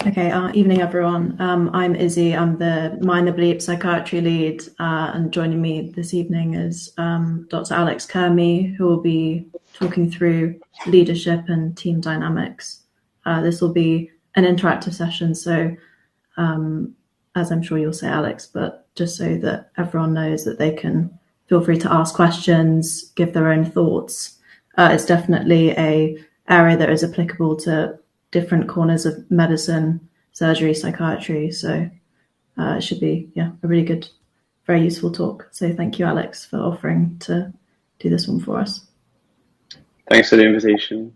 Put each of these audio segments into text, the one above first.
Okay, evening everyone. I'm Izzy. I'm the Mind the Bleep Psychiatry lead, and joining me this evening is Dr. Alex Curmi, who will be talking through leadership and team dynamics. This will be an interactive session, so as I'm sure you'll say, Alex, but just so that everyone knows that they can feel free to ask questions, give their own thoughts. It's definitely a area that is applicable to different corners of medicine, surgery, psychiatry. So it should be, a really good, very useful talk. So thank you, Alex, for offering to do this one for us. Thanks for the invitation.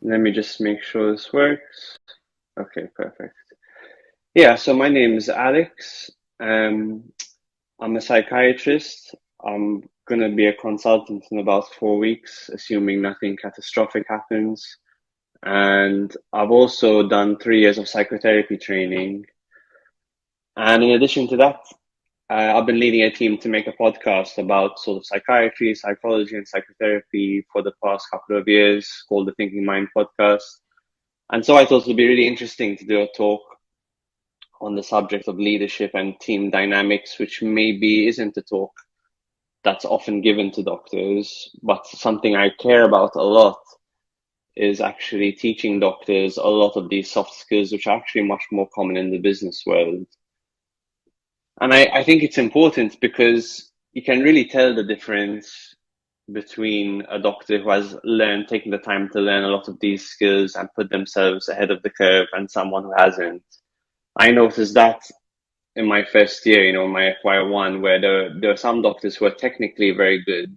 Let me just make sure this works. Okay, perfect. Yeah, so my name is Alex. Um, I'm a psychiatrist. I'm gonna be a consultant in about 4 weeks, assuming nothing catastrophic happens. And I've also done 3 years of psychotherapy training. And in addition to that, I've been leading a team to make a podcast about sort of psychiatry, psychology, and psychotherapy for the past couple of years called the Thinking Mind Podcast. And so I thought it would be really interesting to do a talk on the subject of leadership and team dynamics, which maybe isn't a talk that's often given to doctors, but something I care about a lot is actually teaching doctors a lot of these soft skills, which are actually much more common in the business world. And I think it's important because you can really tell the difference between a doctor who has taken the time to learn a lot of these skills and put themselves ahead of the curve and someone who hasn't. I noticed that in my first year, my FY1, where there are some doctors who are technically very good,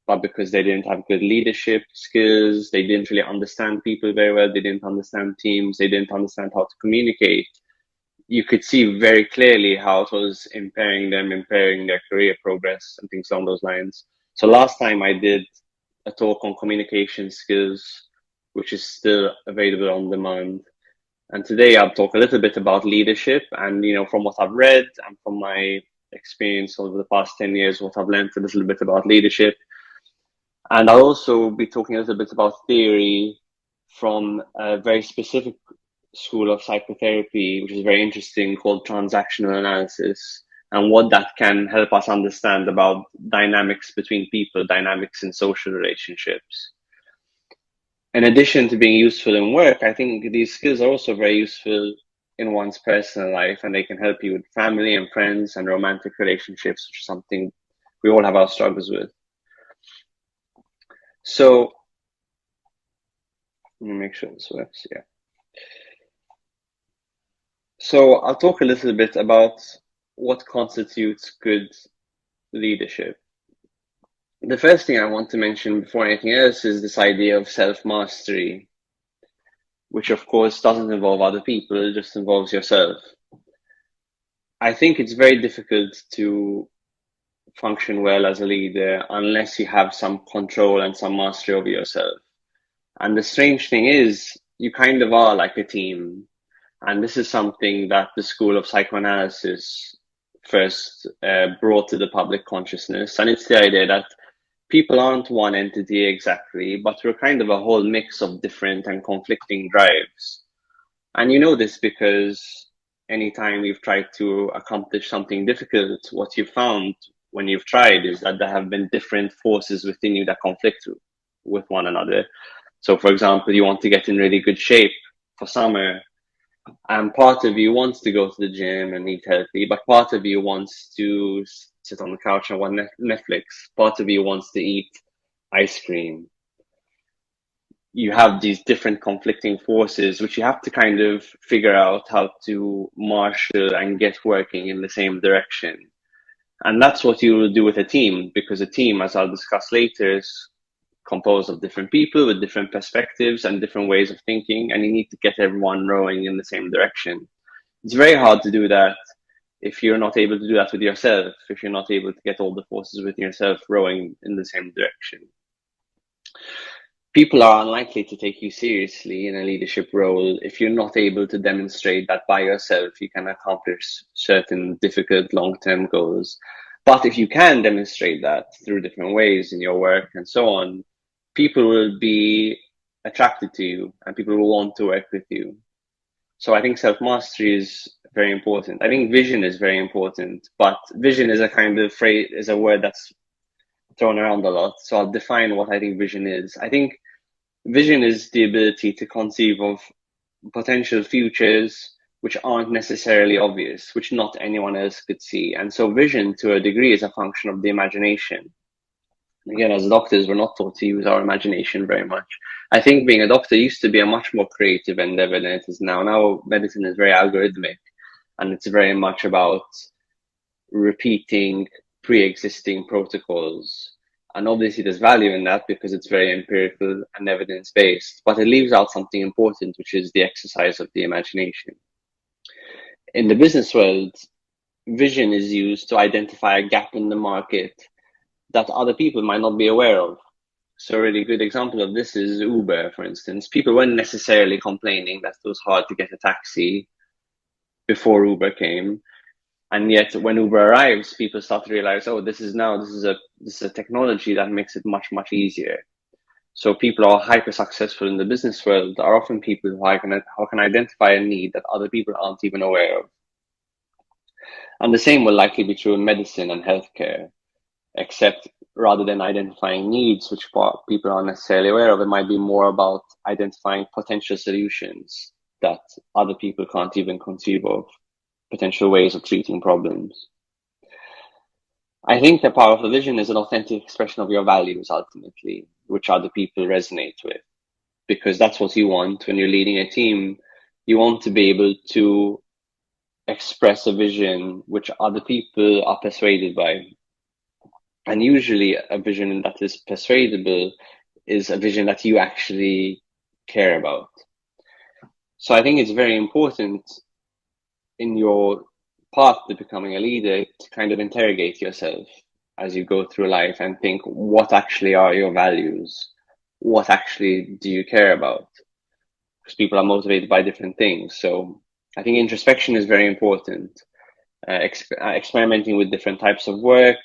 but because they didn't have good leadership skills, they didn't really understand people very well, they didn't understand teams, they didn't understand how to communicate. You could see very clearly how it was impairing them, impairing their career progress and things along those lines. So last time I did a talk on communication skills, which is still available on demand. And today I'll talk a little bit about leadership and, from what I've read and from my experience over the past 10 years, what I've learned a little bit about leadership. And I'll also be talking a little bit about theory from a very specific school of psychotherapy, which is very interesting, called transactional analysis, and what that can help us understand about dynamics between people, dynamics in social relationships. In addition to being useful in work, I think these skills are also very useful in one's personal life, and they can help you with family and friends and romantic relationships, which is something we all have our struggles with. So let me make sure this works. Yeah. So I'll talk a little bit about what constitutes good leadership. The first thing I want to mention before anything else is this idea of self-mastery, which of course doesn't involve other people, it just involves yourself. I think it's very difficult to function well as a leader unless you have some control and some mastery over yourself. And the strange thing is, you kind of are like a team. And this is something that the School of Psychoanalysis first brought to the public consciousness. And it's the idea that people aren't one entity exactly, but we're kind of a whole mix of different and conflicting drives. And you know this because anytime you've tried to accomplish something difficult, what you've found when you've tried is that there have been different forces within you that conflict with one another. So, for example, you want to get in really good shape for summer, and part of you wants to go to the gym and eat healthy, but part of you wants to sit on the couch and watch Netflix. Part of you wants to eat ice cream. You have these different conflicting forces, which you have to kind of figure out how to marshal and get working in the same direction. And that's what you will do with a team, because a team, as I'll discuss later, is composed of different people with different perspectives and different ways of thinking, and you need to get everyone rowing in the same direction. It's very hard to do that if you're not able to do that with yourself, if you're not able to get all the forces within yourself rowing in the same direction. People are unlikely to take you seriously in a leadership role if you're not able to demonstrate that by yourself you can accomplish certain difficult long-term goals. But if you can demonstrate that through different ways in your work and so on, people will be attracted to you and people will want to work with you. So I think self-mastery is very important. I think vision is very important, but vision is a kind of phrase, is a word that's thrown around a lot. So I'll define what I think vision is. I think vision is the ability to conceive of potential futures which aren't necessarily obvious, which not anyone else could see. And so vision, to a degree, is a function of the imagination. Again, as doctors, we're not taught to use our imagination very much. I think being a doctor used to be a much more creative endeavor than it is now. Now, medicine is very algorithmic, and it's very much about repeating pre-existing protocols. And obviously there's value in that because it's very empirical and evidence-based, but it leaves out something important, which is the exercise of the imagination. In the business world, vision is used to identify a gap in the market that other people might not be aware of. So a really good example of this is Uber, for instance. People weren't necessarily complaining that it was hard to get a taxi before Uber came. And yet when Uber arrives, people start to realize, oh, this is a technology that makes it much, much easier. So people who are hyper successful in the business world are often people who can identify a need that other people aren't even aware of. And the same will likely be true in medicine and healthcare, except rather than identifying needs, which people aren't necessarily aware of, it might be more about identifying potential solutions that other people can't even conceive of, potential ways of treating problems. I think the power of the vision is an authentic expression of your values, ultimately, which other people resonate with, because that's what you want when you're leading a team. You want to be able to express a vision which other people are persuaded by. And usually a vision that is persuadable is a vision that you actually care about. So I think it's very important in your path to becoming a leader to kind of interrogate yourself as you go through life and think, what actually are your values? What actually do you care about? Because people are motivated by different things. So I think introspection is very important. Experimenting with different types of work,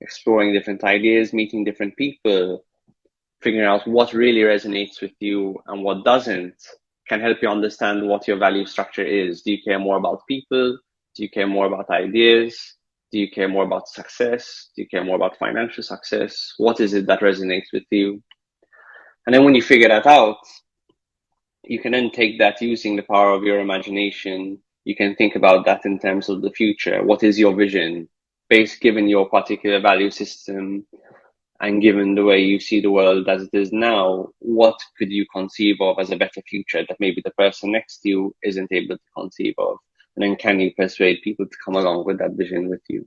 exploring different ideas, meeting different people, figuring out what really resonates with you and what doesn't can help you understand what your value structure is. Do you care more about people? Do you care more about ideas? Do you care more about success? Do you care more about financial success? What is it that resonates with you? And then when you figure that out, you can then take that using the power of your imagination. You can think about that in terms of the future. What is your vision? Given your particular value system and given the way you see the world as it is now, what could you conceive of as a better future that maybe the person next to you isn't able to conceive of? And then can you persuade people to come along with that vision with you?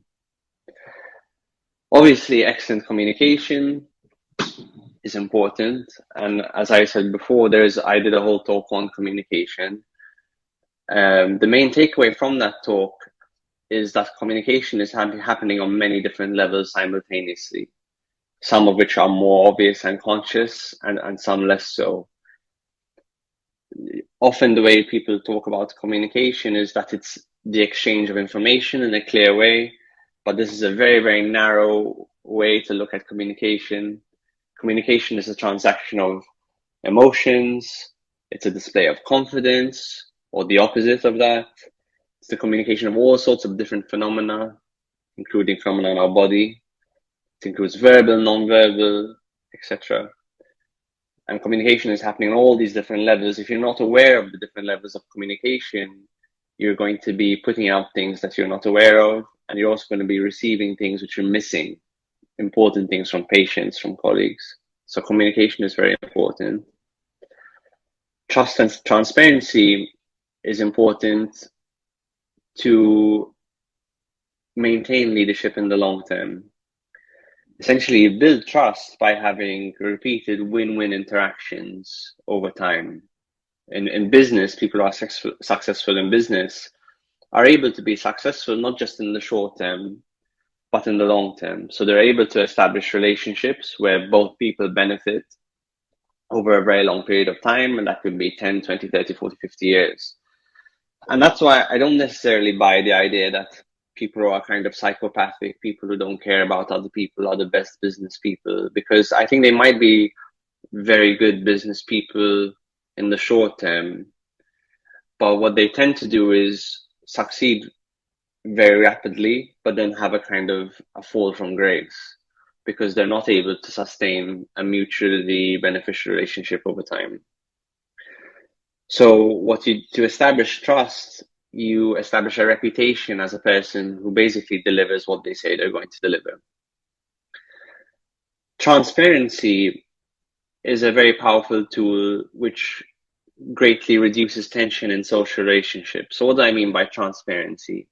Obviously, excellent communication is important. And as I said before, I did a whole talk on communication. The main takeaway from that talk is that communication is happening on many different levels simultaneously, some of which are more obvious and conscious, and some less so. Often the way people talk about communication is that it's the exchange of information in a clear way, but this is a very, very narrow way to look at communication. Communication is a transaction of emotions, it's a display of confidence, or the opposite of that. It's the communication of all sorts of different phenomena, including phenomena in our body. It includes verbal, non-verbal, etc. And communication is happening on all these different levels. If you're not aware of the different levels of communication, you're going to be putting out things that you're not aware of, and you're also going to be receiving things which you're missing, important things from patients, from colleagues. So communication is very important. Trust and transparency is important to maintain leadership in the long term. Essentially, you build trust by having repeated win-win interactions over time. In business, people who are successful in business are able to be successful not just in the short term, but in the long term. So they're able to establish relationships where both people benefit over a very long period of time, and that could be 10, 20, 30, 40, 50 years. And that's why I don't necessarily buy the idea that people who are kind of psychopathic, people who don't care about other people, are the best business people, because I think they might be very good business people in the short term, but what they tend to do is succeed very rapidly, but then have a kind of a fall from grace because they're not able to sustain a mutually beneficial relationship over time. So to establish trust, you establish a reputation as a person who basically delivers what they say they're going to deliver. Transparency is a very powerful tool which greatly reduces tension in social relationships. So what do I mean by transparency?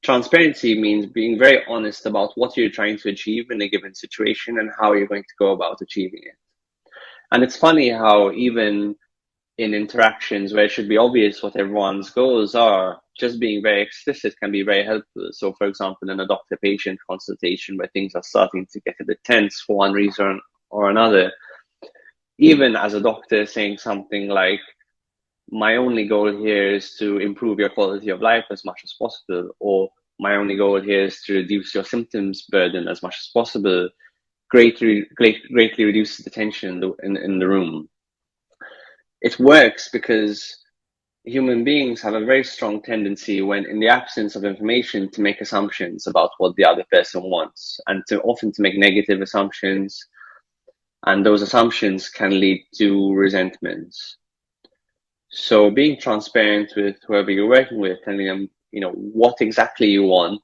Transparency means being very honest about what you're trying to achieve in a given situation and how you're going to go about achieving it. And it's funny how even in interactions where it should be obvious what everyone's goals are, just being very explicit can be very helpful. So for example, in a doctor-patient consultation where things are starting to get a bit tense for one reason or another, even as a doctor saying something like, my only goal here is to improve your quality of life as much as possible, or my only goal here is to reduce your symptoms burden as much as possible, greatly reduces the tension in the room. It works because human beings have a very strong tendency, when in the absence of information, to make assumptions about what the other person wants, and often to make negative assumptions, and those assumptions can lead to resentments. So being transparent with whoever you're working with, telling them, what exactly you want,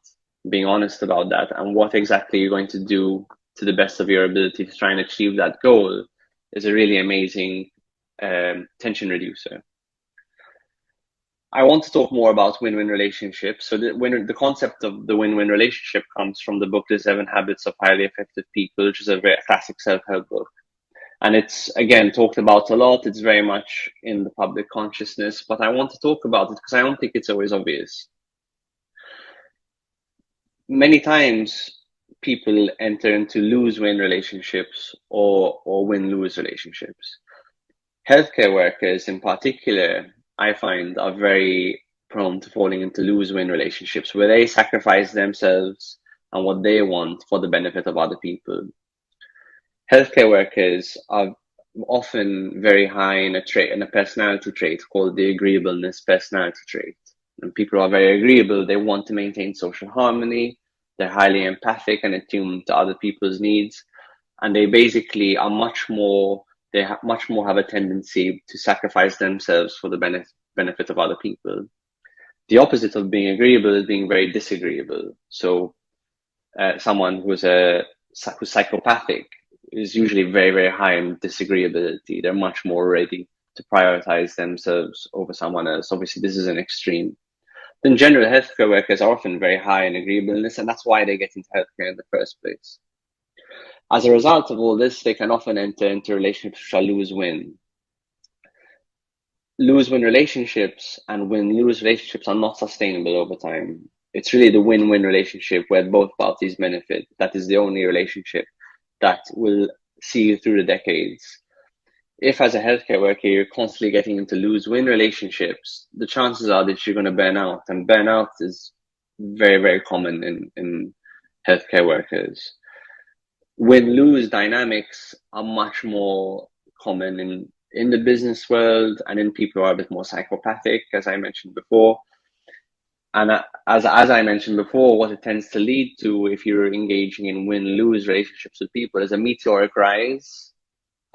being honest about that, and what exactly you're going to do to the best of your ability to try and achieve that goal, is a really amazing tension reducer. I want to talk more about win-win relationships. So the concept of the win-win relationship comes from the book, The 7 Habits of Highly Effective People, which is a very classic self-help book. And it's, again, talked about a lot. It's very much in the public consciousness, but I want to talk about it because I don't think it's always obvious. Many times people enter into lose-win relationships or win-lose relationships. Healthcare workers in particular, I find, are very prone to falling into lose-win relationships where they sacrifice themselves and what they want for the benefit of other people. Healthcare workers are often very high in a personality trait called the agreeableness personality trait. When people are very agreeable, they want to maintain social harmony, they're highly empathic and attuned to other people's needs, and they basically are much more have a tendency to sacrifice themselves for the benefit of other people. The opposite of being agreeable is being very disagreeable. So someone who's psychopathic is usually very, very high in disagreeability. They're much more ready to prioritize themselves over someone else. Obviously, this is an extreme. In general, healthcare workers are often very high in agreeableness, and that's why they get into healthcare in the first place. As a result of all this, they can often enter into relationships which are lose-win. Lose-win relationships and win-lose relationships are not sustainable over time. It's really the win-win relationship where both parties benefit. That is the only relationship that will see you through the decades. If as a healthcare worker, you're constantly getting into lose-win relationships, the chances are that you're going to burn out, and burnout is very, very common in healthcare workers. Win-lose dynamics are much more common in the business world and in people who are a bit more psychopathic, as I mentioned before. And as I mentioned before, what it tends to lead to if you're engaging in win-lose relationships with people is a meteoric rise,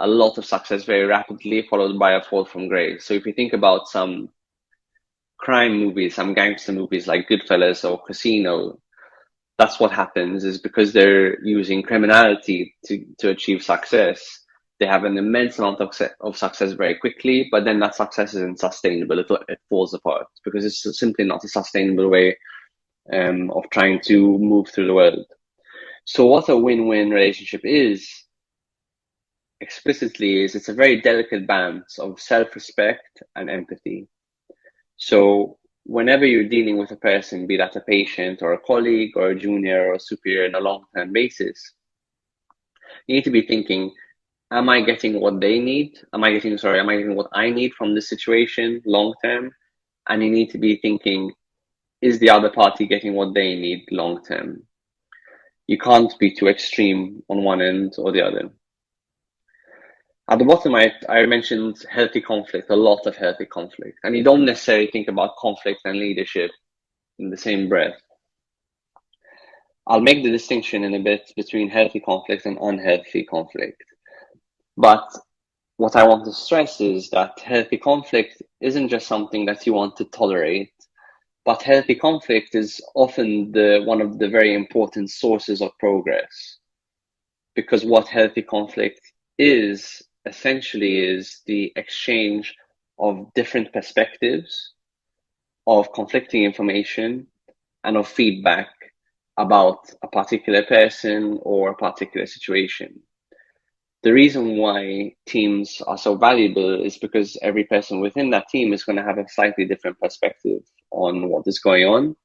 a lot of success very rapidly, followed by a fall from grace. So if you think about some crime movies, some gangster movies like Goodfellas or Casino, that's what happens, is because they're using criminality to achieve success. They have an immense amount of success very quickly, but then that success isn't sustainable. It falls apart because it's simply not a sustainable way of trying to move through the world. So what a win-win relationship is, explicitly, is it's a very delicate balance of self-respect and empathy. So whenever you're dealing with a person, be that a patient or a colleague or a junior or a superior on a long-term basis, you need to be thinking, am I getting what they need? Am I getting what I need from this situation long-term? And you need to be thinking, is the other party getting what they need long-term? You can't be too extreme on one end or the other. At the bottom, I mentioned healthy conflict, a lot of healthy conflict. And you don't necessarily think about conflict and leadership in the same breath. I'll make the distinction in a bit between healthy conflict and unhealthy conflict. But what I want to stress is that healthy conflict isn't just something that you want to tolerate, but healthy conflict is often one of the very important sources of progress. Because what healthy conflict is essentially is the exchange of different perspectives, of conflicting information, and of feedback about a particular person or a particular situation. The reason why teams are so valuable is because every person within that team is going to have a slightly different perspective on what is going on.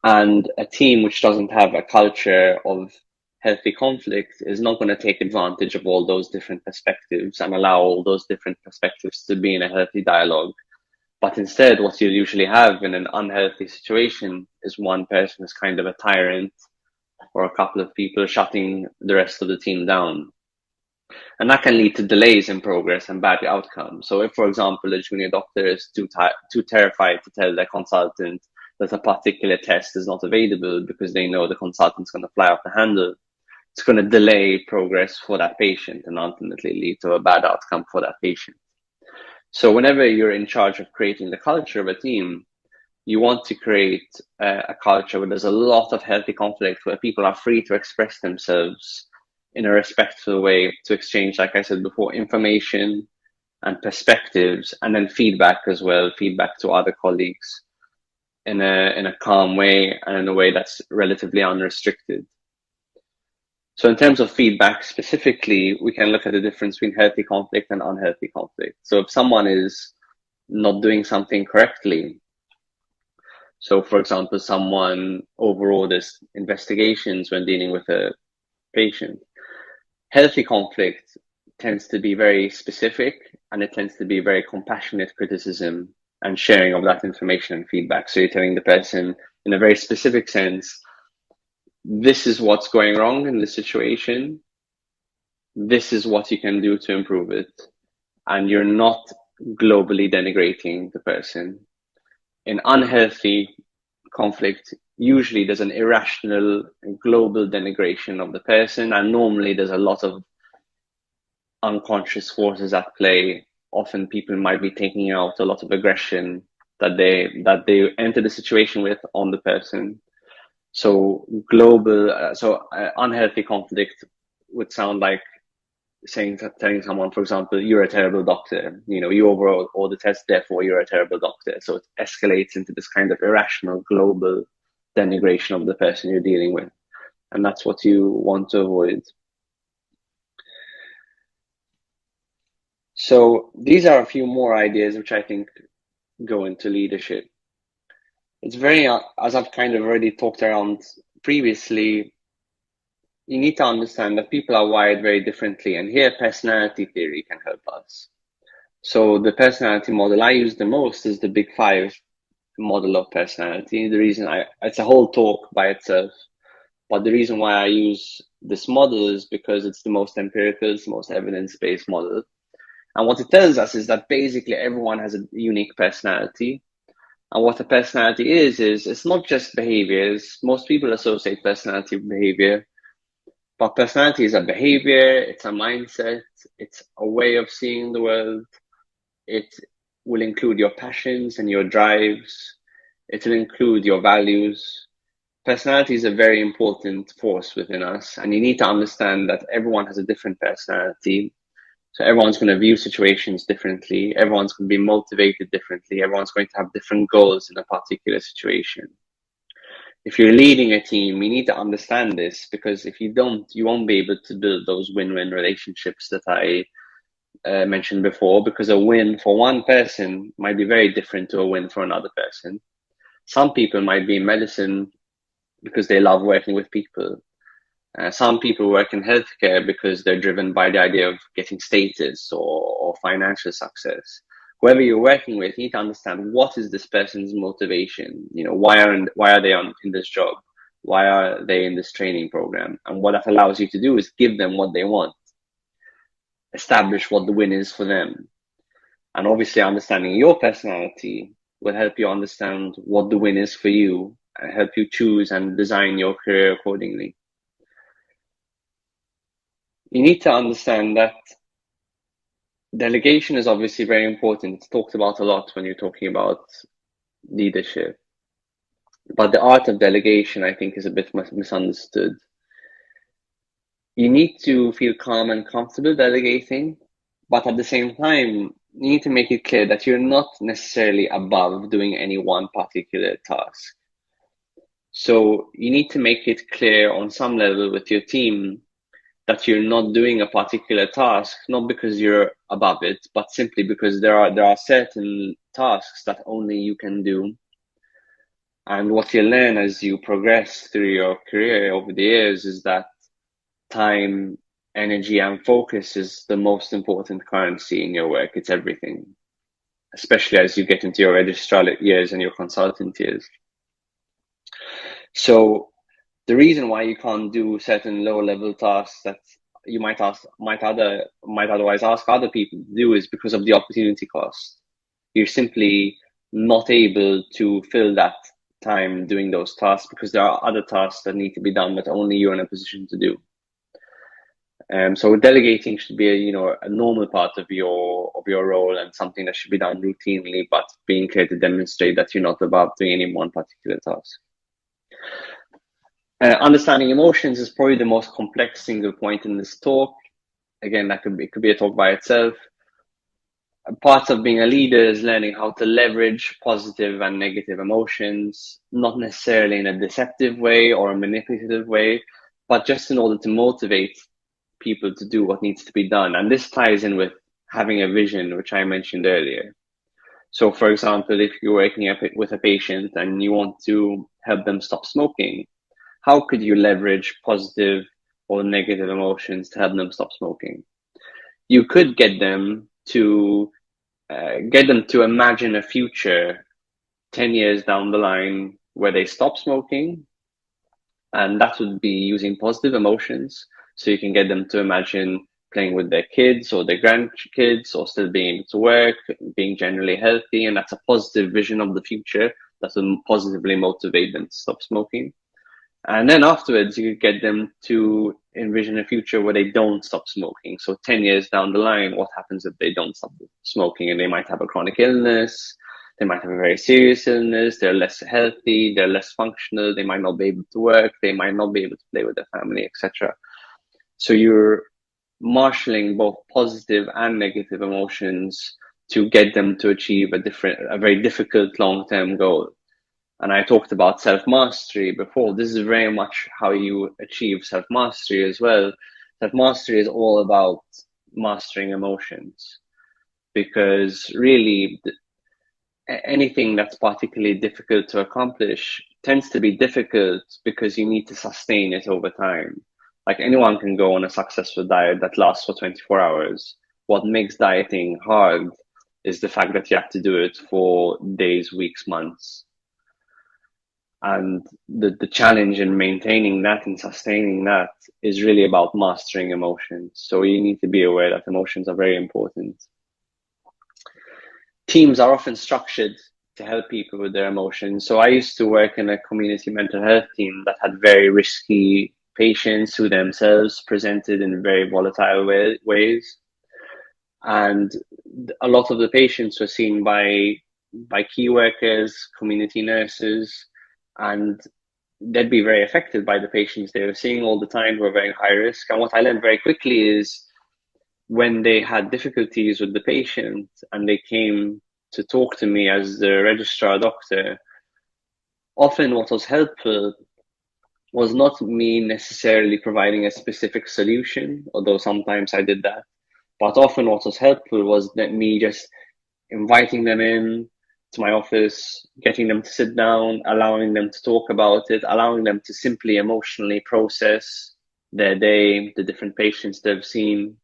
And a team which doesn't have a culture of healthy conflict is not going to take advantage of all those different perspectives and allow all those different perspectives to be in a healthy dialogue. But instead, what you usually have in an unhealthy situation is one person is kind of a tyrant, or a couple of people shutting the rest of the team down. And that can lead to delays in progress and bad outcomes. So if, for example, a junior doctor is too terrified to tell their consultant that a particular test is not available because they know the consultant's going to fly off the handle, it's going to delay progress for that patient and ultimately lead to a bad outcome for that patient. So whenever you're in charge of creating the culture of a team, you want to create a culture where there's a lot of healthy conflict, where people are free to express themselves in a respectful way, to exchange, like I said before, information and perspectives, and then feedback as well, feedback to other colleagues in a calm way and in a way that's relatively unrestricted. So in terms of feedback specifically, we can look at the difference between healthy conflict and unhealthy conflict. So if someone is not doing something correctly, so for example, someone overorders investigations when dealing with a patient, healthy conflict tends to be very specific, and it tends to be very compassionate criticism and sharing of that information and feedback. So you're telling the person in a very specific sense, this is what's going wrong in the situation. This is what you can do to improve it. And you're not globally denigrating the person. In unhealthy conflict, usually there's an irrational global denigration of the person, and normally there's a lot of unconscious forces at play. Often people might be taking out a lot of aggression that they enter the situation with on the person. So unhealthy conflict would sound like telling someone, for example, you're a terrible doctor. You overall all the tests, therefore you're a terrible doctor. So it escalates into this kind of irrational global denigration of the person you're dealing with, and that's what you want to avoid. So these are a few more ideas which I think go into leadership. It's very, as I've kind of already talked around previously, you need to understand that people are wired very differently, and here personality theory can help us. So the personality model I use the most is the Big Five model of personality. The reason it's a whole talk by itself, but the reason why I use this model is because it's the most empirical, it's the most evidence-based model. And what it tells us is that basically everyone has a unique personality. And what a personality is it's not just behaviors. Most people associate personality with behavior, but personality is a behavior, it's a mindset, it's a way of seeing the world. It will include your passions and your drives. It will include your values. Personality is a very important force within us, and you need to understand that everyone has a different personality. So everyone's going to view situations differently. Everyone's going to be motivated differently. Everyone's going to have different goals in a particular situation. If you're leading a team, you need to understand this, because if you don't, you won't be able to build those win-win relationships that I mentioned before, because a win for one person might be very different to a win for another person. Some people might be in medicine because they love working with people. Some people work in healthcare because they're driven by the idea of getting status or financial success. Whoever you're working with, you need to understand what is this person's motivation. Why are they in this job? Why are they in this training program? And what that allows you to do is give them what they want. establish what the win is for them. And obviously understanding your personality will help you understand what the win is for you and help you choose and design your career accordingly. You need to understand that delegation is obviously very important. It's talked about a lot when you're talking about leadership. But the art of delegation, I think, is a bit misunderstood. You need to feel calm and comfortable delegating, but at the same time, you need to make it clear that you're not necessarily above doing any one particular task. So you need to make it clear on some level with your team that you're not doing a particular task, not because you're above it, but simply because there are certain tasks that only you can do. And what you learn as you progress through your career over the years is that time, energy, and focus is the most important currency in your work. It's everything, especially as you get into your registrar years and your consultant years. So the reason why you can't do certain low-level tasks that you might otherwise ask other people to do is because of the opportunity cost. You're simply not able to fill that time doing those tasks because there are other tasks that need to be done that only you're in a position to do. So delegating should be a normal part of your role and something that should be done routinely, but being clear to demonstrate that you're not above doing any one particular task. Understanding emotions is probably the most complex single point in this talk. Again, it could be a talk by itself. Part of being a leader is learning how to leverage positive and negative emotions, not necessarily in a deceptive way or a manipulative way, but just in order to motivate people to do what needs to be done. And this ties in with having a vision, which I mentioned earlier. So, for example, if you're working with a patient and you want to help them stop smoking, how could you leverage positive or negative emotions to help them stop smoking? You could get them to imagine a future 10 years down the line where they stop smoking, and that would be using positive emotions. So you can get them to imagine playing with their kids or their grandkids or still being able to work, being generally healthy, and that's a positive vision of the future that will positively motivate them to stop smoking. And then afterwards, you could get them to envision a future where they don't stop smoking. So 10 years down the line, what happens if they don't stop smoking? And they might have a chronic illness. They might have a very serious illness. They're less healthy. They're less functional. They might not be able to work. They might not be able to play with their family, etc. So you're marshalling both positive and negative emotions to get them to achieve a very difficult long-term goal. And I talked about self-mastery before. This is very much how you achieve self-mastery as well. Self-mastery is all about mastering emotions, because really anything that's particularly difficult to accomplish tends to be difficult because you need to sustain it over time. Like anyone can go on a successful diet that lasts for 24 hours. What makes dieting hard is the fact that you have to do it for days, weeks, months. And the challenge in maintaining that and sustaining that is really about mastering emotions. So you need to be aware that emotions are very important. Teams are often structured to help people with their emotions. So I used to work in a community mental health team that had very risky patients who themselves presented in very volatile ways. And a lot of the patients were seen by key workers, community nurses, and they'd be very affected by the patients they were seeing all the time who were very high risk. And what I learned very quickly is when they had difficulties with the patient and they came to talk to me as the registrar doctor, often what was helpful was not me necessarily providing a specific solution, although sometimes I did that. But often what was helpful was that me just inviting them in to my office, getting them to sit down, allowing them to talk about it, allowing them to simply emotionally process their day, the different patients they've seen,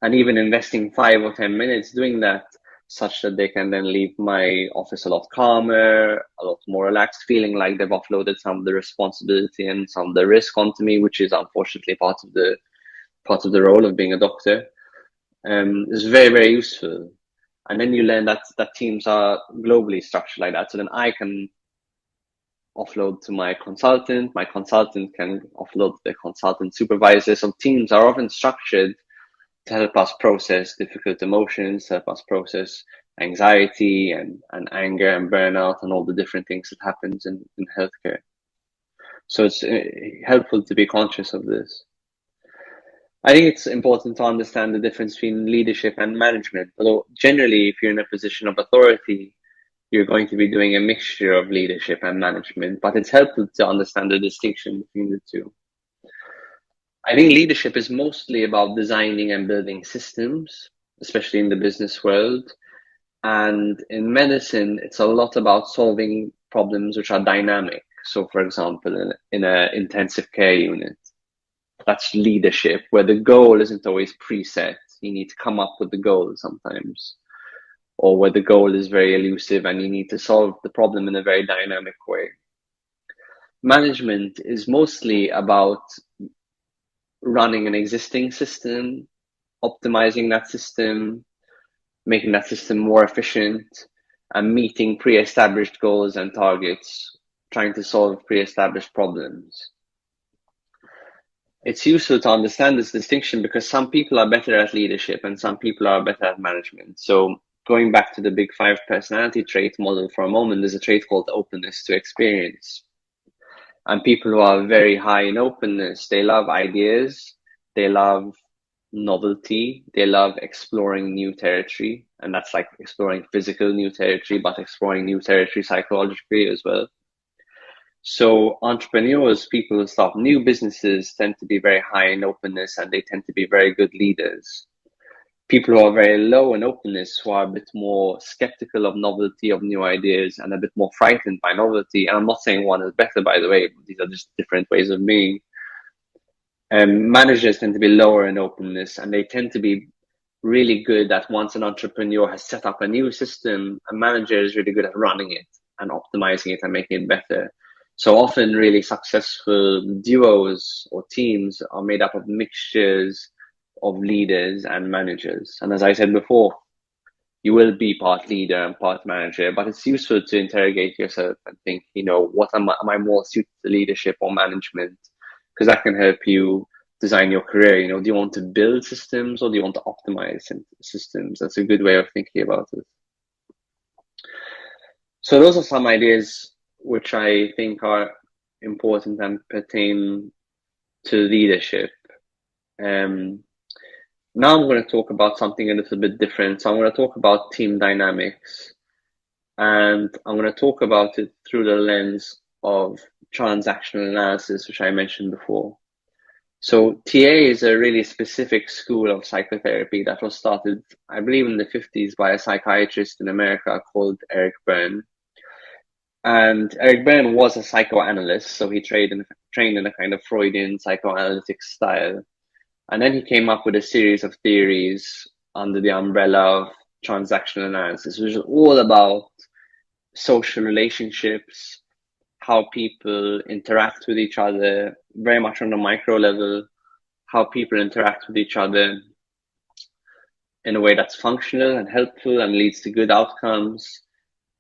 and even investing 5 or 10 minutes doing that, such that they can then leave my office a lot calmer, a lot more relaxed, feeling like they've offloaded some of the responsibility and some of the risk onto me, which is unfortunately part of the role of being a doctor. is very, very useful. And then you learn that teams are globally structured like that. So then I can offload to my consultant can offload to the consultant supervisor. So teams are often structured to help us process difficult emotions, help us process anxiety and anger and burnout and all the different things that happens in healthcare. So it's helpful to be conscious of this. I think it's important to understand the difference between leadership and management. Although generally, if you're in a position of authority, you're going to be doing a mixture of leadership and management, but it's helpful to understand the distinction between the two. I think leadership is mostly about designing and building systems, especially in the business world. And in medicine, it's a lot about solving problems which are dynamic. So, for example, in an intensive care unit, that's leadership, where the goal isn't always preset. You need to come up with the goal sometimes, or where the goal is very elusive and you need to solve the problem in a very dynamic way. Management is mostly about running an existing system, optimizing that system, making that system more efficient, and meeting pre-established goals and targets, trying to solve pre-established problems. It's useful to understand this distinction because some people are better at leadership and some people are better at management. So going back to the big 5 personality trait model for a moment, there's a trait called openness to experience. And people who are very high in openness, they love ideas, they love novelty, they love exploring new territory. And that's like exploring physical new territory, but exploring new territory psychologically as well. So entrepreneurs, people who start new businesses, tend to be very high in openness and they tend to be very good leaders. People who are very low in openness, who are a bit more skeptical of novelty, of new ideas, and a bit more frightened by novelty. And I'm not saying one is better, by the way, these are just different ways of being. Managers tend to be lower in openness and they tend to be really good at, once an entrepreneur has set up a new system, a manager is really good at running it and optimizing it and making it better. So often really successful duos or teams are made up of mixtures of leaders and managers. And as I said before, you will be part leader and part manager, but it's useful to interrogate yourself and think, what am I more suited to leadership or management? Because that can help you design your career. Do you want to build systems or do you want to optimize systems? That's a good way of thinking about it. So those are some ideas which I think are important and pertain to leadership. Now I'm going to talk about something a little bit different. So I'm going to talk about team dynamics, and I'm going to talk about it through the lens of transactional analysis, which I mentioned before. So TA is a really specific school of psychotherapy that was started, I believe, in the 50s by a psychiatrist in America called Eric Berne. And Eric Berne was a psychoanalyst, so he trained in a kind of Freudian psychoanalytic style. And then he came up with a series of theories under the umbrella of transactional analysis, which is all about social relationships, how people interact with each other, very much on a micro level, how people interact with each other in a way that's functional and helpful and leads to good outcomes,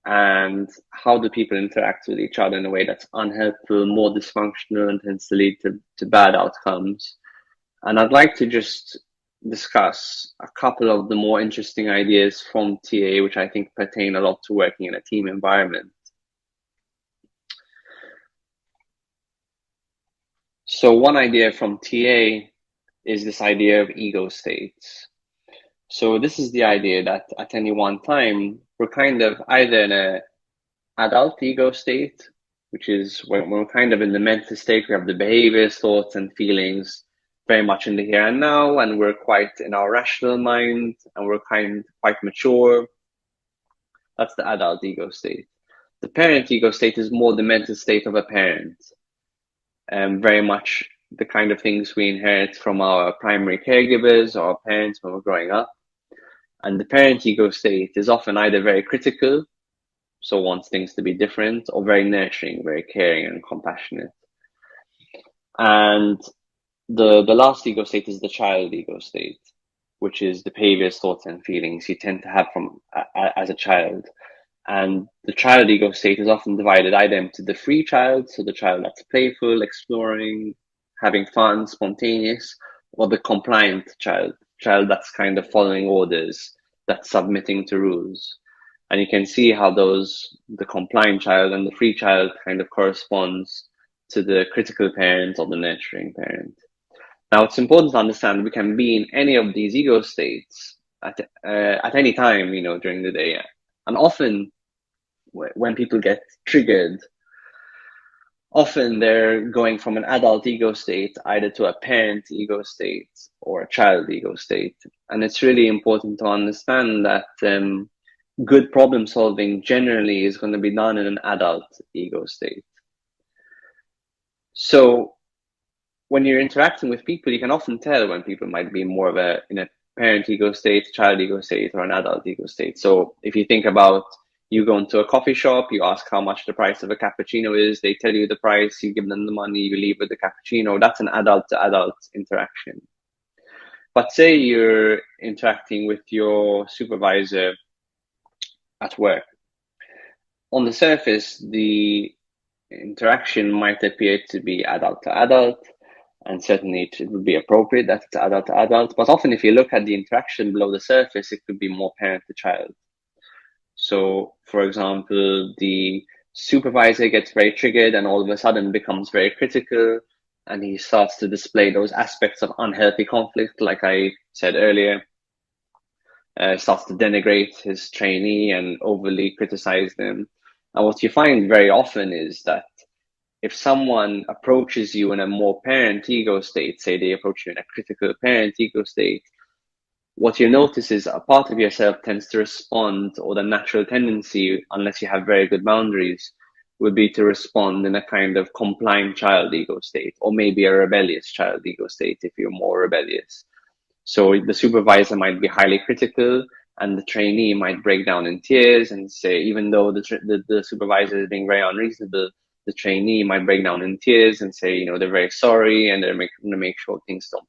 and how do people interact with each other in a way that's unhelpful, more dysfunctional, and tends to lead to bad outcomes. And I'd like to just discuss a couple of the more interesting ideas from TA, which I think pertain a lot to working in a team environment. So one idea from TA is this idea of ego states. So this is the idea that at any one time, we're kind of either in an adult ego state, which is when we're kind of in the mental state, we have the behaviors, thoughts, and feelings very much in the here and now, and we're quite in our rational mind, and we're quite mature. That's the adult ego state. The parent ego state is more the mental state of a parent, and very much the kind of things we inherit from our primary caregivers or our parents when we're growing up. And the parent ego state is often either very critical, so wants things to be different, or very nurturing, very caring and compassionate. And the last ego state is the child ego state, which is the behaviors, thoughts, and feelings you tend to have from as a child. And the child ego state is often divided either into the free child, so the child that's playful, exploring, having fun, spontaneous, or the compliant child that's kind of following orders, that's submitting to rules. And you can see how the compliant child and the free child kind of corresponds to the critical parent or the nurturing parent. Now, it's important to understand we can be in any of these ego states at any time, during the day. And often when people get triggered, often they're going from an adult ego state either to a parent ego state or a child ego state. And it's really important to understand that good problem solving generally is going to be done in an adult ego state. So when you're interacting with people, you can often tell when people might be more of in a parent ego state, child ego state, or an adult ego state. So if you think about, you go into a coffee shop, you ask how much the price of a cappuccino is, they tell you the price, you give them the money, you leave with the cappuccino. That's an adult to adult interaction. But say you're interacting with your supervisor at work. On the surface, the interaction might appear to be adult to adult, and certainly it would be appropriate that it's adult to adult. But often if you look at the interaction below the surface, it could be more parent to child. So, for example, the supervisor gets very triggered and all of a sudden becomes very critical, and he starts to display those aspects of unhealthy conflict, like I said earlier. Starts to denigrate his trainee and overly criticize them. And what you find very often is that if someone approaches you in a more parent ego state, say they approach you in a critical parent ego state, what you notice is a part of yourself tends to respond, or the natural tendency, unless you have very good boundaries, would be to respond in a kind of compliant child ego state, or maybe a rebellious child ego state if you're more rebellious. So the supervisor might be highly critical, and the trainee might break down in tears and say, even though the supervisor is being very unreasonable, the trainee might break down in tears and say, they're very sorry, and they're going to make sure things don't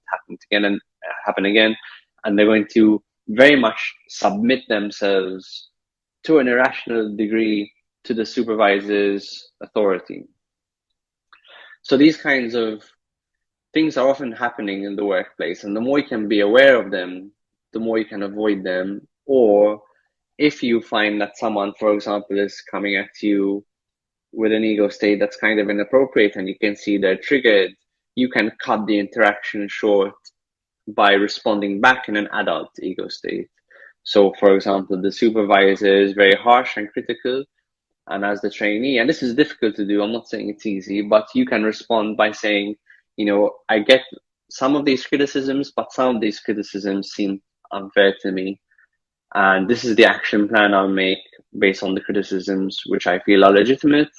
happen again. And they're going to very much submit themselves to an irrational degree to the supervisor's authority. So these kinds of things are often happening in the workplace, and the more you can be aware of them, the more you can avoid them. Or if you find that someone, for example, is coming at you with an ego state that's kind of inappropriate and you can see they're triggered, you can cut the interaction short by responding back in an adult ego state. So, for example, the supervisor is very harsh and critical, and as the trainee, and this is difficult to do, I'm not saying it's easy, but you can respond by saying, I get some of these criticisms, but some of these criticisms seem unfair to me. And this is the action plan I'll make based on the criticisms which I feel are legitimate.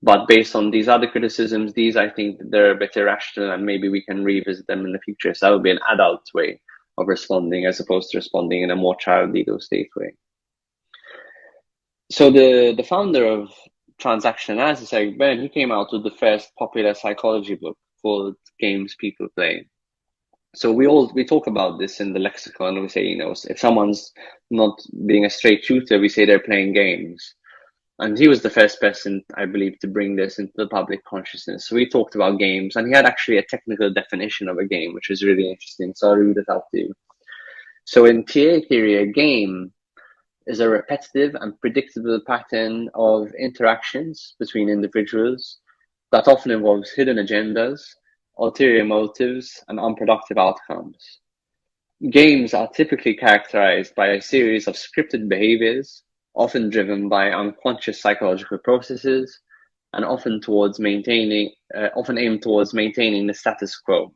But based on these other criticisms, I think they're a bit irrational, and maybe we can revisit them in the future. So that would be an adult way of responding, as opposed to responding in a more child ego state way. So the founder of transaction analysis, Eric Berne, he came out with the first popular psychology book called Games People Play. So we talk about this in the lexicon. We say, if someone's not being a straight shooter, we say they're playing games. And he was the first person, I believe, to bring this into the public consciousness. So we talked about games, and he had actually a technical definition of a game, which was really interesting. So I'll read it out to you. So in TA theory, a game is a repetitive and predictable pattern of interactions between individuals that often involves hidden agendas, ulterior motives, and unproductive outcomes. Games are typically characterized by a series of scripted behaviors, often driven by unconscious psychological processes, and often aimed towards maintaining the status quo.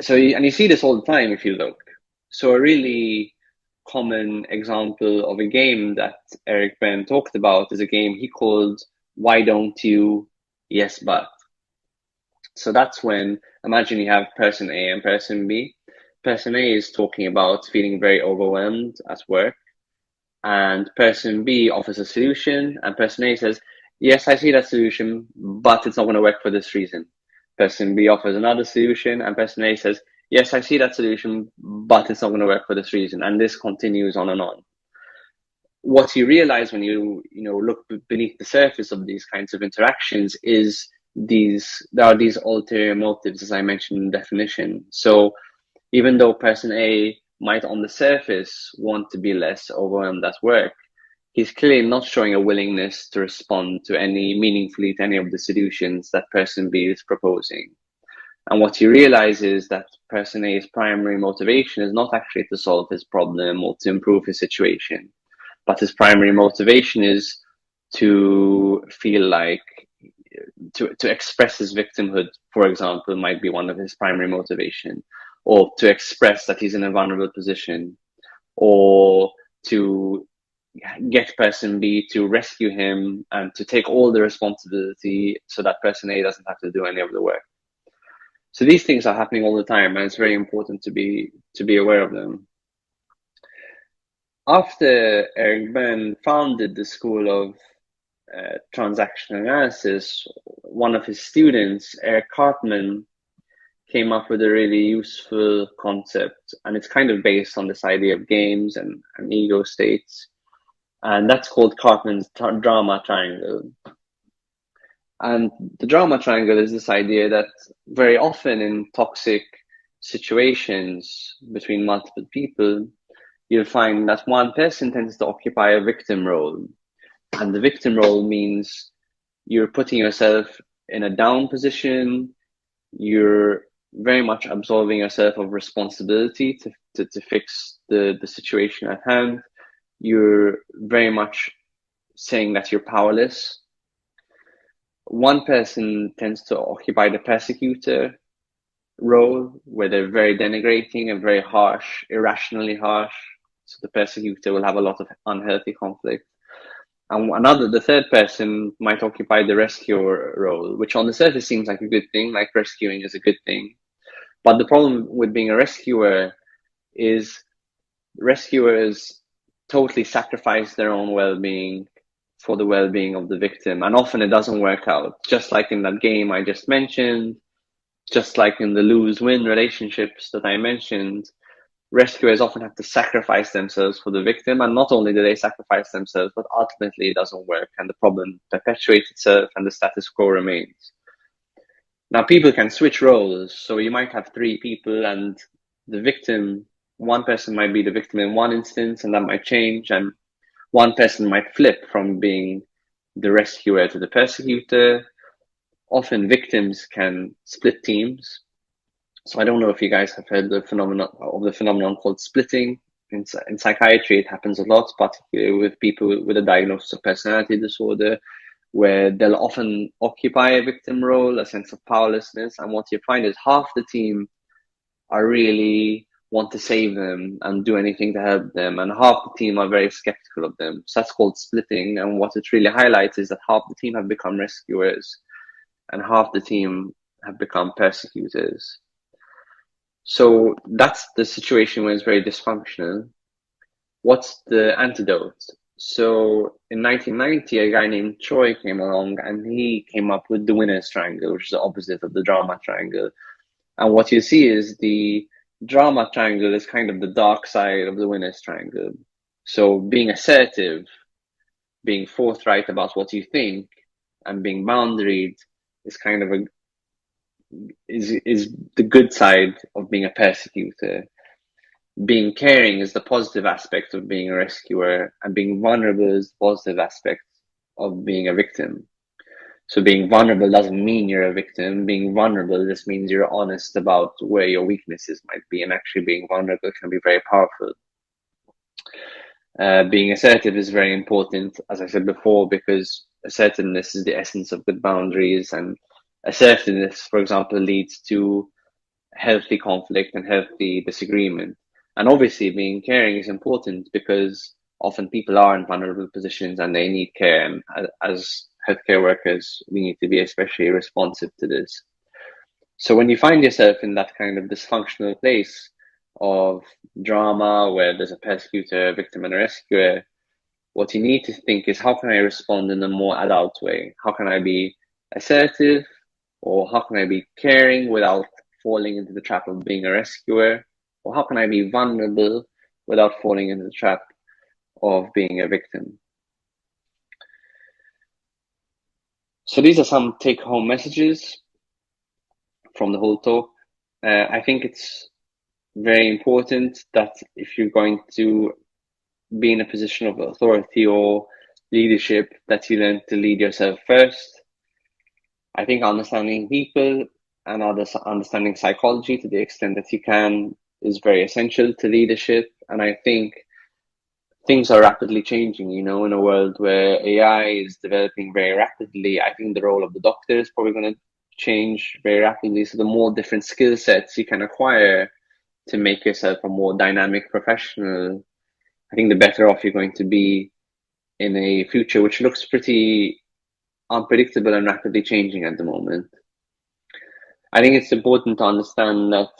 So, and you see this all the time if you look. So a really common example of a game that Eric Berne talked about is a game he called Why Don't You, Yes But. So that's when, imagine you have person A and person B. Person A is talking about feeling very overwhelmed at work, and person B offers a solution, and person A says, yes, I see that solution, but it's not going to work for this reason. Person B offers another solution, and person A says, yes, I see that solution, but it's not going to work for this reason. And this continues on and on. What you realize when you look beneath the surface of these kinds of interactions is there are these ulterior motives, as I mentioned in the definition. So even though person A might on the surface want to be less overwhelmed at work, he's clearly not showing a willingness to respond to meaningfully to any of the solutions that person B is proposing. And what you realize is that person A's primary motivation is not actually to solve his problem or to improve his situation, but his primary motivation is to feel like to express his victimhood, for example, might be one of his primary motivation, or to express that he's in a vulnerable position, or to get person B to rescue him and to take all the responsibility so that person A doesn't have to do any of the work. So these things are happening all the time, and it's very important to be aware of them. After Eric Berne founded the School of Transactional Analysis, one of his students, Eric Cartman, came up with a really useful concept, and it's kind of based on this idea of games and ego states, and that's called Cartman's drama triangle. And the drama triangle is this idea that very often in toxic situations between multiple people, you'll find that one person tends to occupy a victim role. And the victim role means you're putting yourself in a down position, you're very much absolving yourself of responsibility to fix the situation at hand. You're very much saying that you're powerless. One person tends to occupy the persecutor role, where they're very denigrating and very harsh, irrationally harsh. So the persecutor will have a lot of unhealthy conflict. And the third person might occupy the rescuer role, which on the surface seems like a good thing, like rescuing is a good thing. But the problem with being a rescuer is rescuers totally sacrifice their own well-being for the well-being of the victim. And often it doesn't work out. Just like in that game I just mentioned, just like in the lose-win relationships that I mentioned, rescuers often have to sacrifice themselves for the victim. And not only do they sacrifice themselves, but ultimately it doesn't work and the problem perpetuates itself and the status quo remains. Now, people can switch roles. So you might have three people and the victim, one person might be the victim in one instance and that might change. And one person might flip from being the rescuer to the persecutor. Often victims can split teams. So I don't know if you guys have heard the phenomenon called splitting. In psychiatry, it happens a lot, particularly with people with a diagnosis of personality disorder, where they'll often occupy a victim role, a sense of powerlessness. And what you find is half the team are really want to save them and do anything to help them, and half the team are very skeptical of them. So that's called splitting. And what it really highlights is that half the team have become rescuers and half the team have become persecutors. So that's the situation when it's very dysfunctional. What's the antidote? So in 1990, a guy named Choi came along and he came up with the winner's triangle, which is the opposite of the drama triangle. And what you see is the drama triangle is kind of the dark side of the winner's triangle. So being assertive, being forthright about what you think, and being boundaried is kind of is the good side of being a persecutor. Being caring is the positive aspect of being a rescuer, and being vulnerable is the positive aspect of being a victim. So being vulnerable doesn't mean you're a victim. Being vulnerable just means you're honest about where your weaknesses might be, and actually being vulnerable can be very powerful. Being assertive is very important, as I said before, because assertiveness is the essence of good boundaries, and assertiveness, for example, leads to healthy conflict and healthy disagreement. And obviously being caring is important because often people are in vulnerable positions and they need care. And as healthcare workers, we need to be especially responsive to this. So when you find yourself in that kind of dysfunctional place of drama where there's a persecutor, a victim, and a rescuer, what you need to think is, how can I respond in a more adult way? How can I be assertive, or how can I be caring without falling into the trap of being a rescuer? Or how can I be vulnerable without falling into the trap of being a victim? So these are some take-home messages from the whole talk. I think it's very important that if you're going to be in a position of authority or leadership, that you learn to lead yourself first. I think understanding people and understanding psychology to the extent that you can is very essential to leadership. And I think things are rapidly changing, in a world where AI is developing very rapidly. I think the role of the doctor is probably going to change very rapidly. So the more different skill sets you can acquire to make yourself a more dynamic professional, I think the better off you're going to be in a future which looks pretty unpredictable and rapidly changing at the moment. I think it's important to understand that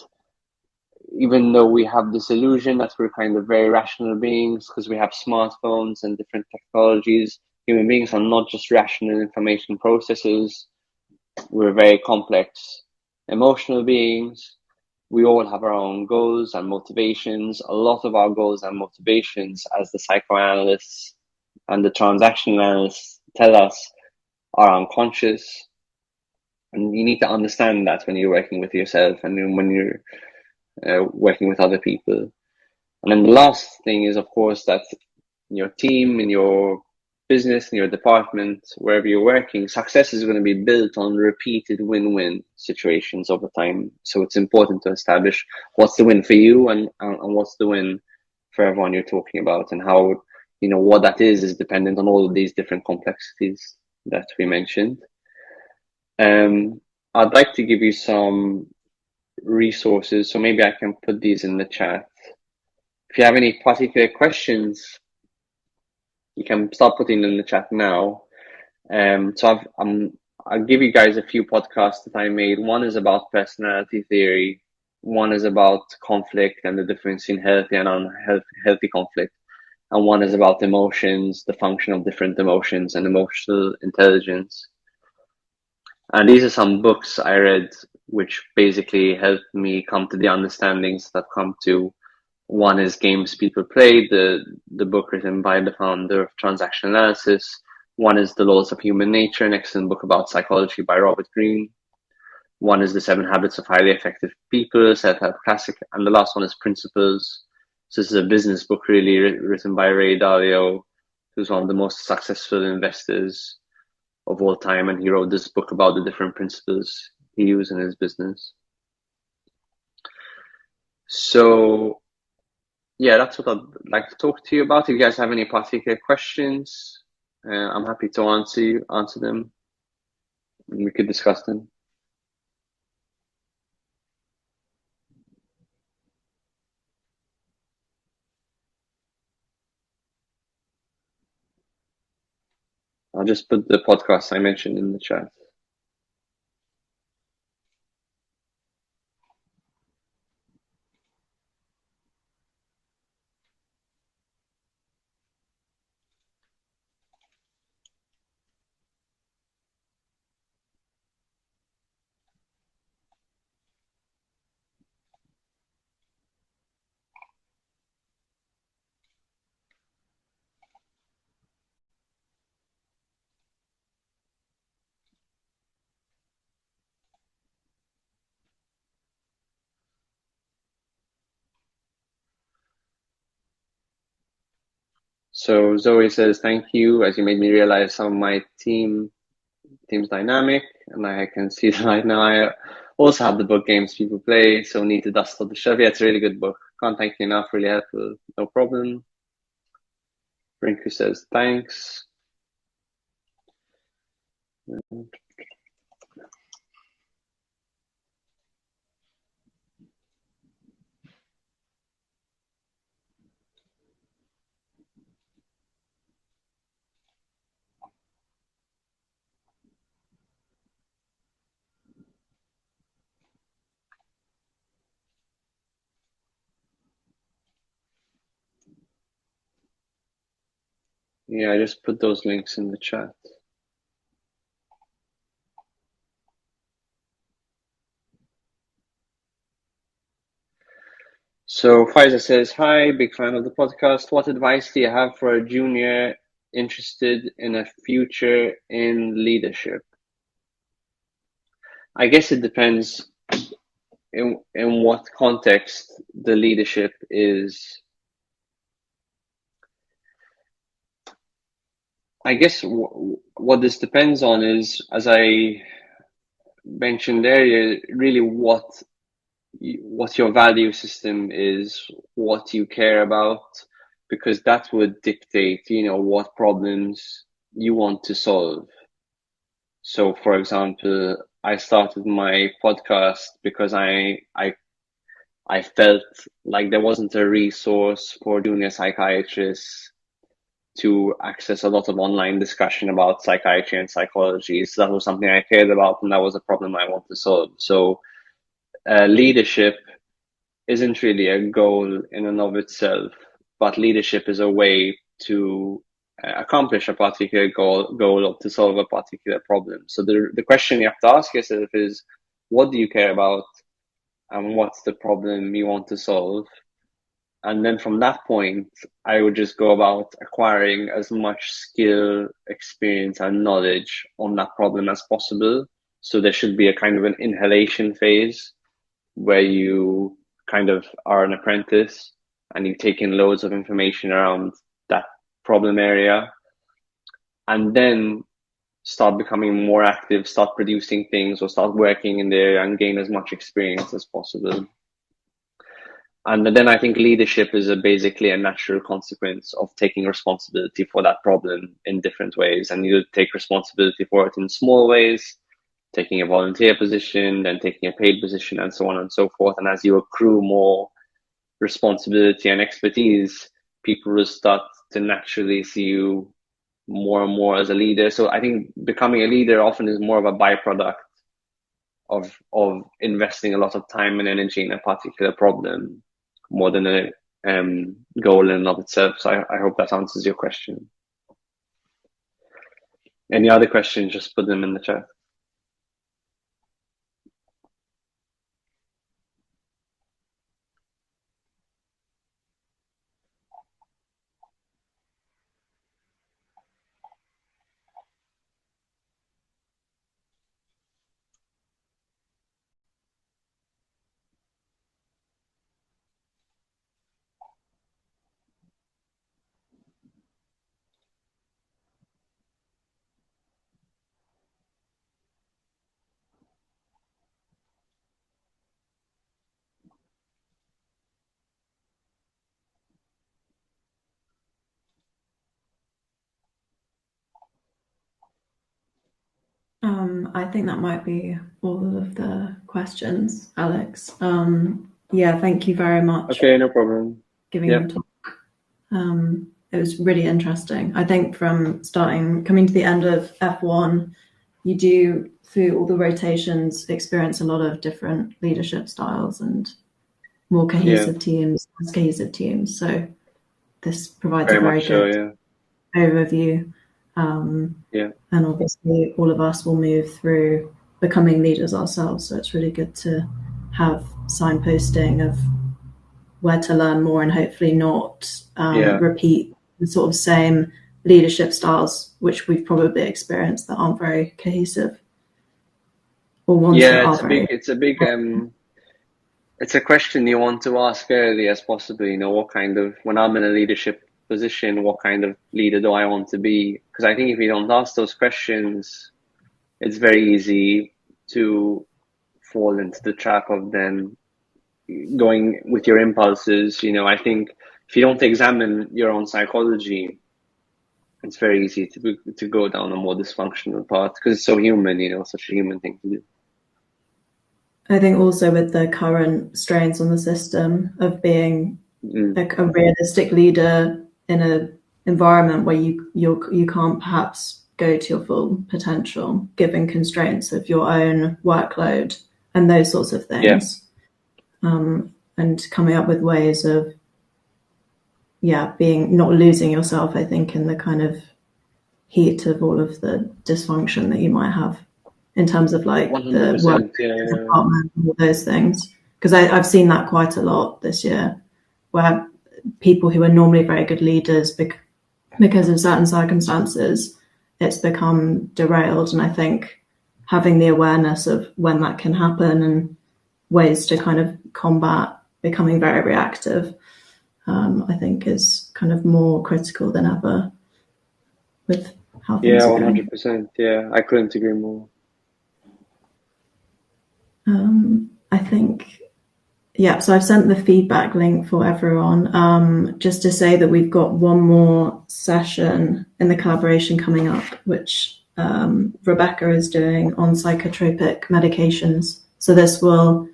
even though we have this illusion that we're kind of very rational beings because we have smartphones and different technologies, human beings are not just rational information processors. We're very complex emotional beings. We all have our own goals and motivations. A lot of our goals and motivations, as the psychoanalysts and the transactional analysts tell us, are unconscious. And you need to understand that when you're working with yourself and when you're working with other people. And then the last thing is, of course, that in your team, in your business, in your department, wherever you're working, success is going to be built on repeated win-win situations over time. So it's important to establish what's the win for you and what's the win for everyone you're talking about, and how, what that is dependent on all of these different complexities that we mentioned. I'd like to give you some resources, so maybe I can put these in the chat. If you have any particular questions, you can start putting them in the chat now. So I'll give you guys a few podcasts that I made. One is about personality theory. One is about conflict and the difference in healthy and unhealthy conflict. And one is about emotions, the function of different emotions and emotional intelligence. And these are some books I read which basically helped me come to the understandings that I've come to. One is Games People Play, the book written by the founder of transactional analysis. One is The Laws of Human Nature, an excellent book about psychology by Robert Greene. One is The 7 Habits of Highly Effective People, self-help classic. And the last one is Principles. So this is a business book really written by Ray Dalio, who's one of the most successful investors of all time. And he wrote this book about the different principles he used in his business. So yeah, that's what I'd like to talk to you about. If you guys have any particular questions, I'm happy to answer them, and we could discuss them. I'll just put the podcast I mentioned in the chat. So Zoe says, thank you, as you made me realize some of my team's dynamic, and I can see that right now. I also have the book Games People Play, so need to dust off the shelf. Yeah, it's a really good book. Can't thank you enough, really helpful. No problem. Rinku says, thanks. Yeah, I just put those links in the chat. So Pfizer says, hi, big fan of the podcast. What advice do you have for a junior interested in a future in leadership? I guess it depends in what context the leadership is. I guess what this depends on is, as I mentioned earlier, really what your value system is, what you care about, because that would dictate, what problems you want to solve. So, for example, I started my podcast because I felt like there wasn't a resource for junior psychiatrists to access a lot of online discussion about psychiatry and psychology. So that was something I cared about, and that was a problem I wanted to solve. So leadership isn't really a goal in and of itself, but leadership is a way to accomplish a particular goal or to solve a particular problem. So the question you have to ask yourself is, what do you care about, and what's the problem you want to solve? And then from that point, I would just go about acquiring as much skill, experience, and knowledge on that problem as possible. So there should be a kind of an inhalation phase where you kind of are an apprentice and you take in loads of information around that problem area, and then start becoming more active, start producing things, or start working in there and gain as much experience as possible. And then I think leadership is basically a natural consequence of taking responsibility for that problem in different ways. And you take responsibility for it in small ways, taking a volunteer position, then taking a paid position, and so on and so forth. And as you accrue more responsibility and expertise, people will start to naturally see you more and more as a leader. So I think becoming a leader often is more of a byproduct of investing a lot of time and energy in a particular problem, more than a goal in and of itself. So I hope that answers your question. Any other questions, just put them in the chat. I think that might be all of the questions, Alex. Yeah, thank you very much. Okay, no problem. Giving your talk. It was really interesting. I think from coming to the end of F1, you do, through all the rotations, experience a lot of different leadership styles and more cohesive teams, less cohesive teams. So this provides a very good overview. And obviously all of us will move through becoming leaders ourselves. So it's really good to have signposting of where to learn more and hopefully not repeat the sort of same leadership styles, which we've probably experienced that aren't very cohesive. Or ones that are very... It's a question you want to ask early as possible. What kind of, when I'm in a leadership position, what kind of leader do I want to be? Because I think if you don't ask those questions, it's very easy to fall into the trap of then going with your impulses. I think if you don't examine your own psychology, it's very easy to go down a more dysfunctional path, because it's so human, such a human thing to do. I think also with the current strains on the system of being like a realistic leader in an environment where you can't perhaps go to your full potential, given constraints of your own workload and those sorts of things, and coming up with ways of being not losing yourself, I think, in the kind of heat of all of the dysfunction that you might have in terms of like the work department and all those things, because I've seen that quite a lot this year. where people who are normally very good leaders, because of certain circumstances, it's become derailed. And I think having the awareness of when that can happen and ways to kind of combat becoming very reactive, I think is kind of more critical than ever with how things Yeah, are going. 100%. Yeah, I couldn't agree more. I think, yeah, so I've sent the feedback link for everyone, just to say that we've got one more session in the collaboration coming up, which Rebecca is doing on psychotropic medications. So this will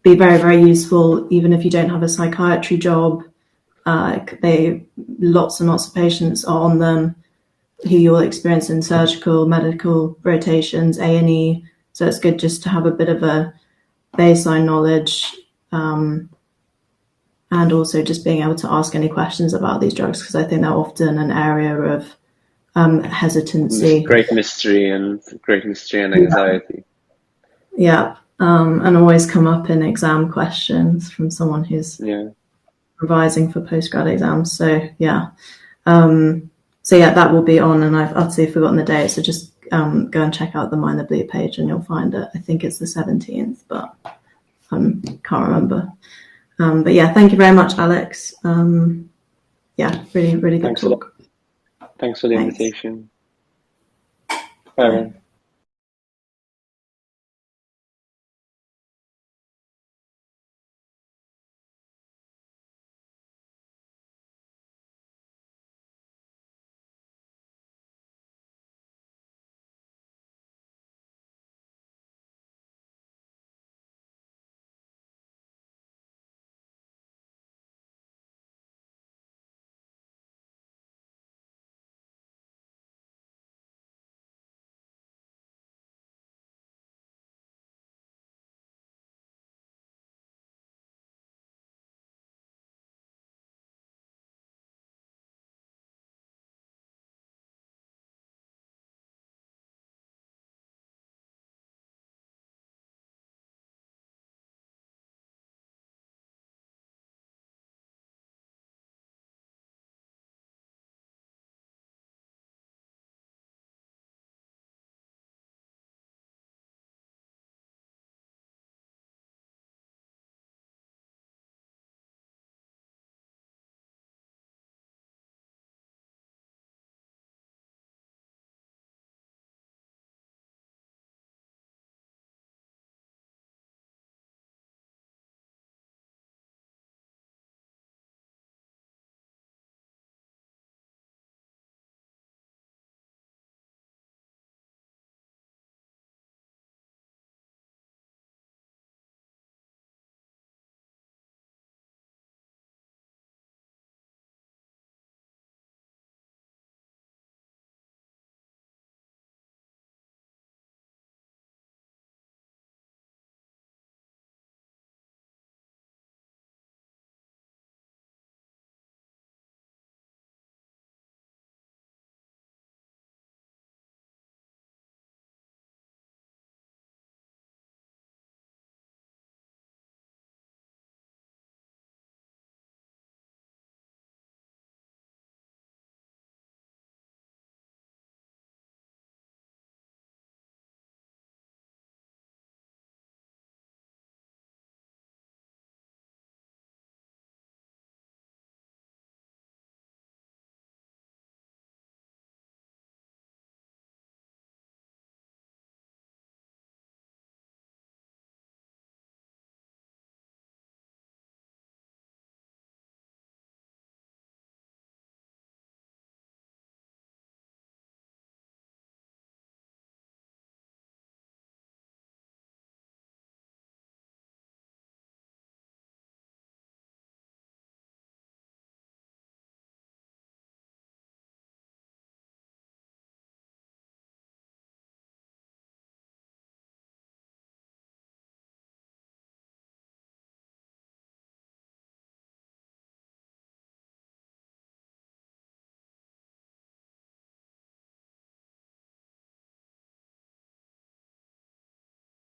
be very, very useful even if you don't have a psychiatry job. Lots and lots of patients are on them who you'll experience in surgical, medical rotations, A&E. So it's good just to have a bit of a baseline knowledge, and also just being able to ask any questions about these drugs, because I think they're often an area of hesitancy. Great mystery and anxiety. Yeah, and always come up in exam questions from someone who's revising for postgrad exams. So yeah, that will be on, and I've utterly forgotten the date. So just go and check out the Mind the Bleed page, and you'll find it. I think it's the 17th, but can't remember. But yeah, thank you very much, Alex. Yeah, really, really good talk. Thanks for the invitation. Bye.